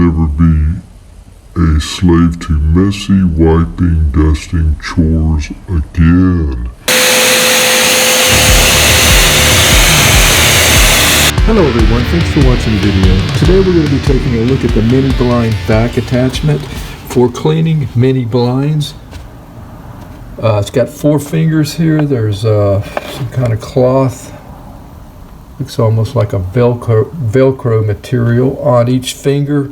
never be a slave to messy wiping, dusting chores again. Hello everyone, thanks for watching the video. Today we're going to be taking a look at the mini blind back attachment for cleaning mini blinds. It's got 4 fingers here. There's some kind of cloth. Looks almost like a Velcro material on each finger.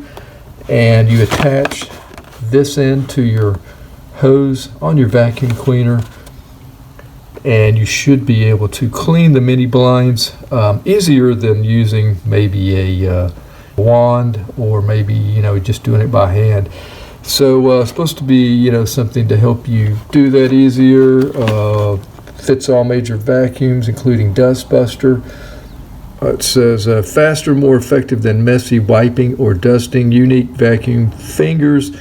And you attach this end to your hose on your vacuum cleaner. And you should be able to clean the mini blinds easier than using maybe a wand or maybe just doing it by hand. So it's supposed to be something to help you do that easier. Fits all major vacuums including dust buster. It says faster, more effective than messy wiping or dusting. Unique vacuum fingers,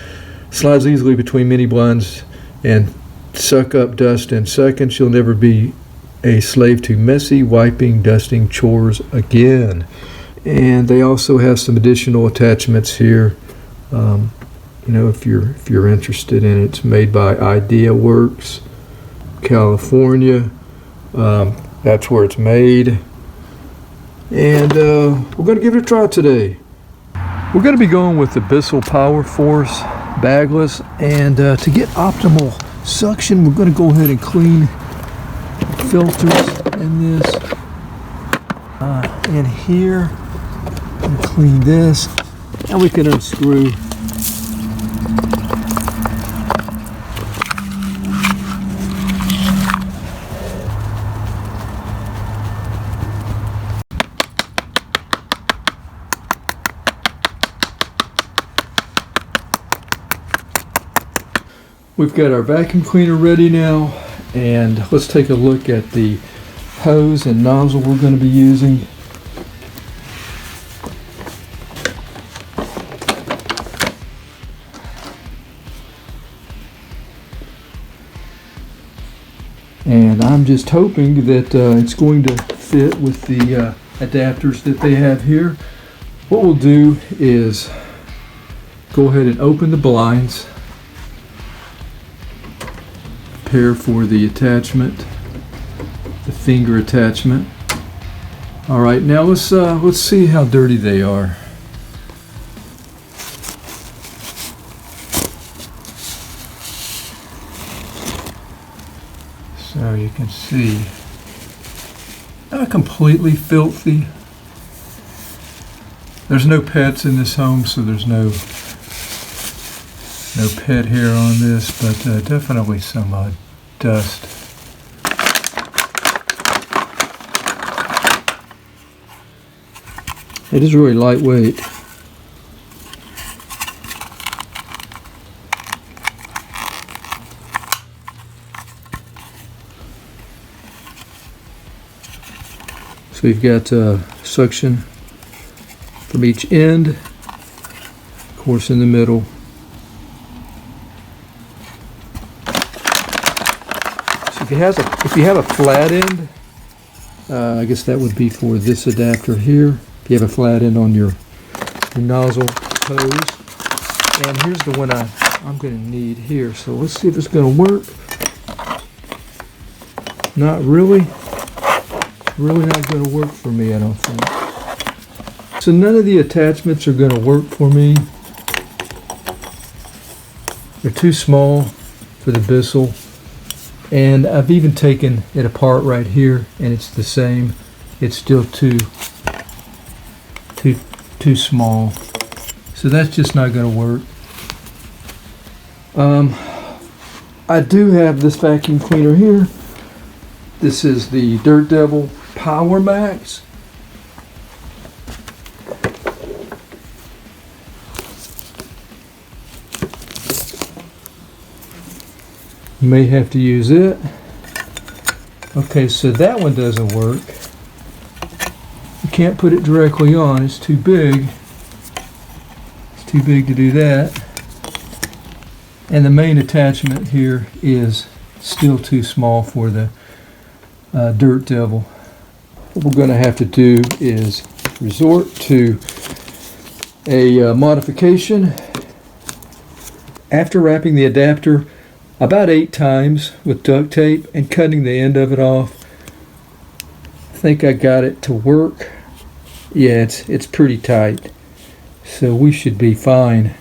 slides easily between mini blinds and suck up dust in seconds. You'll never be a slave to messy wiping, dusting chores again. And they also have some additional attachments here. If you're interested in it, it's made by Idea Works, California. That's where it's made. And we're going to give it a try today. We're going to be going with the Bissell Power Force bagless, and to get optimal suction, we're going to go ahead and clean filters in this and here, and clean this, and we can unscrew We've got our vacuum cleaner ready now, and let's take a look at the hose and nozzle we're going to be using. And I'm just hoping that it's going to fit with the adapters that they have here. What we'll do is go ahead and open the blinds. Prepare for the attachment, the finger attachment. All right, now let's see how dirty they are. So you can see, not completely filthy. There's no pets in this home, so there's no pet hair on this, but definitely some dust. It is really lightweight. So you've got suction from each end, of course in the middle. If you have a flat end, I guess that would be for this adapter here. If you have a flat end on your nozzle hose. And here's the one I'm going to need here. So let's see if it's going to work. Not really. Really not going to work for me, I don't think. So none of the attachments are going to work for me. They're too small for the Bissell. And I've even taken it apart right here, and it's the same. It's still too small. So that's just not going to work. I do have this vacuum cleaner here. This is the Dirt Devil Power Max. You may have to use it. Okay, so that one doesn't work. You can't put it directly on, it's too big. It's too big to do that. And the main attachment here is still too small for the Dirt Devil. What we're going to have to do is resort to a modification. After wrapping the adapter about 8 times with duct tape and cutting the end of it off, I think I got it to work. Yeah, it's pretty tight, so we should be fine.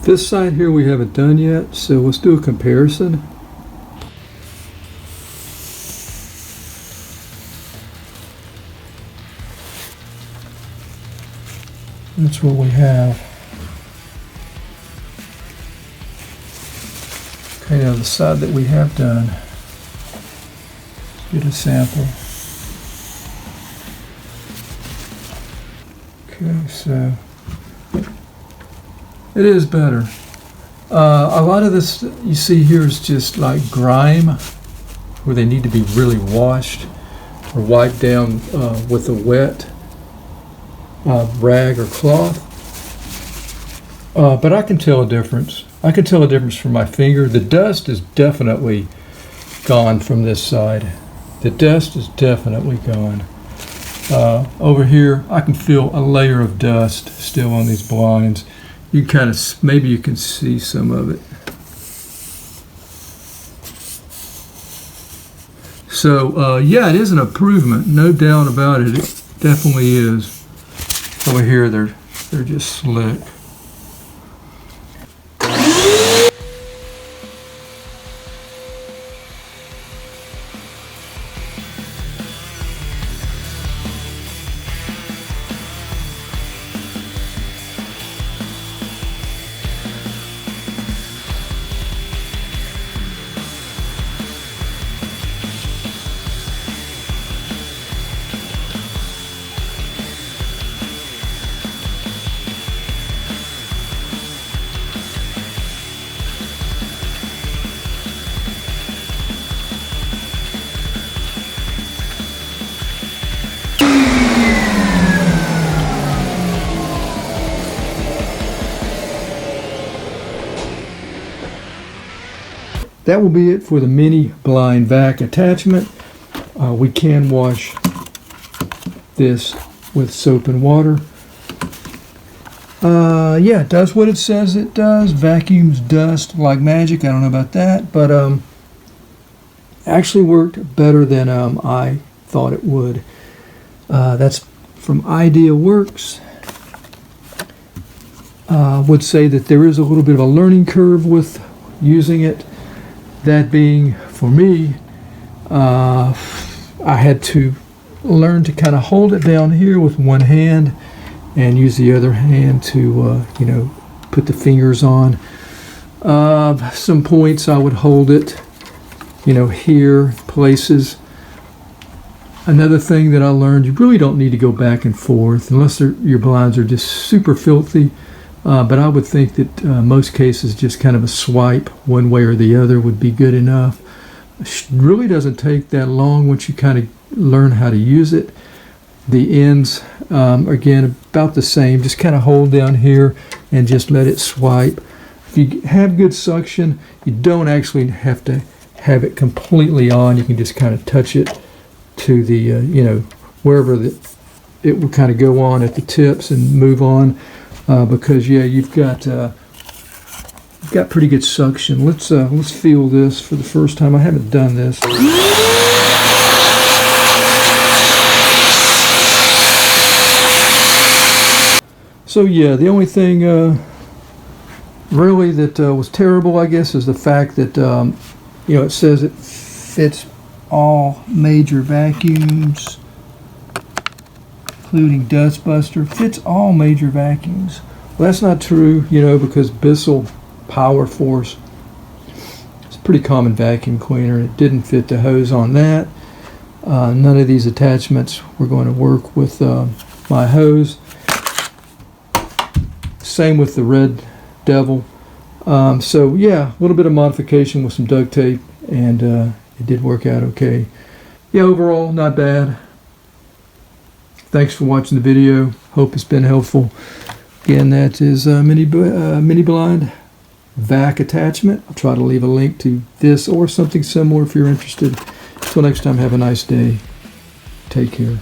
This side here we haven't done yet, so let's do a comparison. That's what we have. Okay, now the side that we have done, let's get a sample. Okay, so it is better. A lot of this you see here is just like grime, where they need to be really washed or wiped down with a wet rag or cloth. But I can tell a difference. I can tell a difference from my finger. The dust is definitely gone from this side. The dust is definitely gone. Over here, I can feel a layer of dust still on these blinds. You kind of, maybe you can see some of it. So yeah, it is an improvement, no doubt about it. It definitely is. Over here, they're just slick. That will be it for the mini blind vac attachment. We can wash this with soap and water. Yeah, it does what it says it does. Vacuums dust like magic. I don't know about that, but actually worked better than I thought it would. That's from Idea Works. Would say that there is a little bit of a learning curve with using it. That being, for me, I had to learn to kind of hold it down here with one hand and use the other hand to, put the fingers on. Some points I would hold it, here, places. Another thing that I learned, you really don't need to go back and forth unless your blinds are just super filthy. But I would think that most cases just kind of a swipe one way or the other would be good enough. Really doesn't take that long once you kind of learn how to use it. The ends, again, about the same. Just kind of hold down here and just let it swipe. If you have good suction, you don't actually have to have it completely on. You can just kind of touch it to the, you know, wherever it will kind of go on at the tips and move on, because yeah, you've got pretty good suction. Let's feel this for the first time. I haven't done this. So yeah, the only thing really that was terrible, I guess, is the fact that you know, it says it fits all major vacuums, including dustbuster. Fits all major vacuums. Well, that's not true, you know, because Bissell Power Force, it's a pretty common vacuum cleaner. It didn't fit the hose on that. None of these attachments were going to work with my hose. Same with the Red Devil. So yeah, a little bit of modification with some duct tape, and it did work out okay. Yeah, overall, not bad. Thanks for watching the video. Hope it's been helpful. Again, that is a mini blind vac attachment. I'll try to leave a link to this or something similar if you're interested. Until next time, have a nice day. Take care.